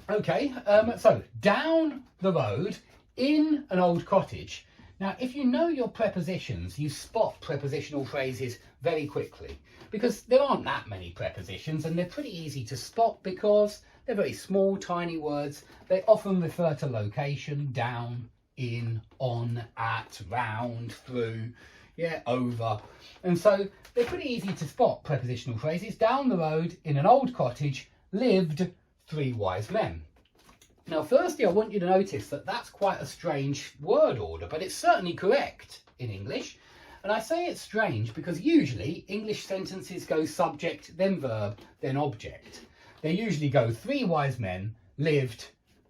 Okay, so down the road in an old cottage. Now, if you know your prepositions, you spot prepositional phrases very quickly because there aren't that many prepositions and they're pretty easy to spot because they're very small, tiny words. They often refer to location, down, in, on, at, round, through, yeah, over. And so they're pretty easy to spot prepositional phrases. Down the road in an old cottage lived 3 wise men. Now, firstly, I want you to notice that that's quite a strange word order, but it's certainly correct in English. And I say it's strange because usually English sentences go subject, then verb, then object. They usually go 3 wise men lived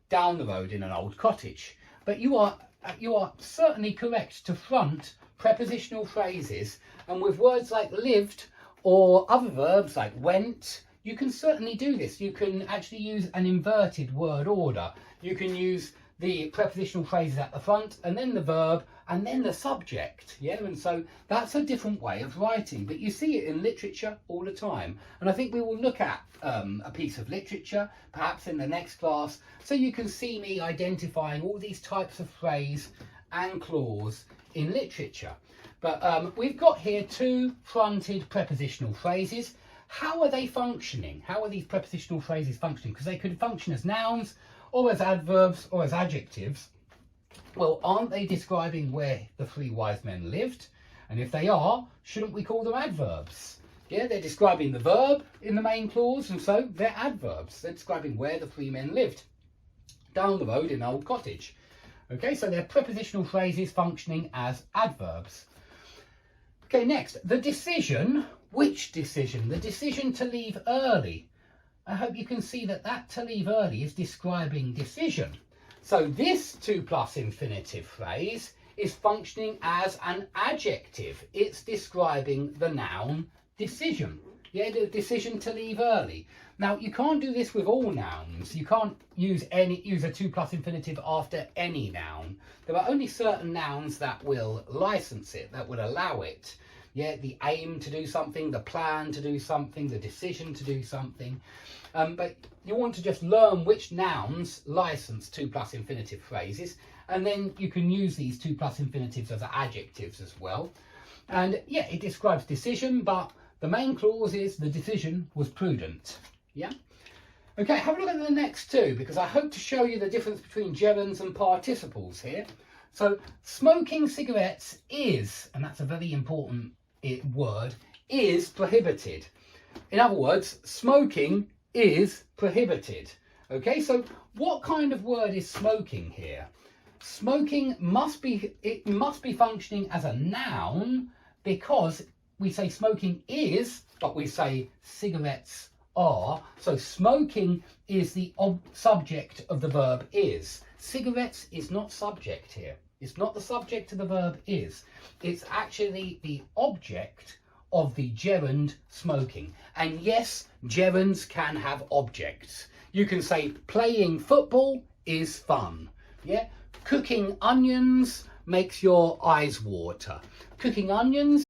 down the road in an old cottage. But you are certainly correct to front prepositional phrases, and with words like lived or other verbs like went, you can certainly do this. You can actually use an inverted word order. You can use the prepositional phrases at the front and then the verb and then the subject. Yeah, and so that's a different way of writing, but you see it in literature all the time. And I think we will look at a piece of literature perhaps in the next class, so you can see me identifying all these types of phrase and clause in literature. But we've got here 2 fronted prepositional phrases. How are they functioning? How are these prepositional phrases functioning? Because they could function as nouns or as adverbs or as adjectives. Well, aren't they describing where the 3 wise men lived? And if they are, shouldn't we call them adverbs? Yeah, they're describing the verb in the main clause, and so they're adverbs. They're describing where the 3 men lived. Down the road in an old cottage. Okay, so they're prepositional phrases functioning as adverbs. Okay, next, the decision. Which decision? The decision to leave early. I hope you can see that that to leave early is describing decision. So this 2 plus infinitive phrase is functioning as an adjective. It's describing the noun decision. Yeah, the decision to leave early. Now, you can't do this with all nouns. You can't use a 2 plus infinitive after any noun. There are only certain nouns that will license it, that will allow it. Yeah, the aim to do something, the plan to do something, the decision to do something. But you want to just learn which nouns license 2 plus infinitive phrases, and then you can use these 2 plus infinitives as adjectives as well. And yeah, it describes decision, but the main clause is the decision was prudent. Yeah. Okay, have a look at the next 2, because I hope to show you the difference between gerunds and participles here. So smoking cigarettes is, and that's a very important word, is prohibited. In other words, smoking is prohibited. Okay, so what kind of word is smoking here? Smoking must be functioning as a noun, because we say smoking is, but we say cigarettes are. So smoking is the subject of the verb is. Cigarettes is not subject here. It's not the subject of the verb is. It's actually the object of the gerund smoking. And yes, gerunds can have objects. You can say playing football is fun. Yeah, cooking onions makes your eyes water. Cooking onions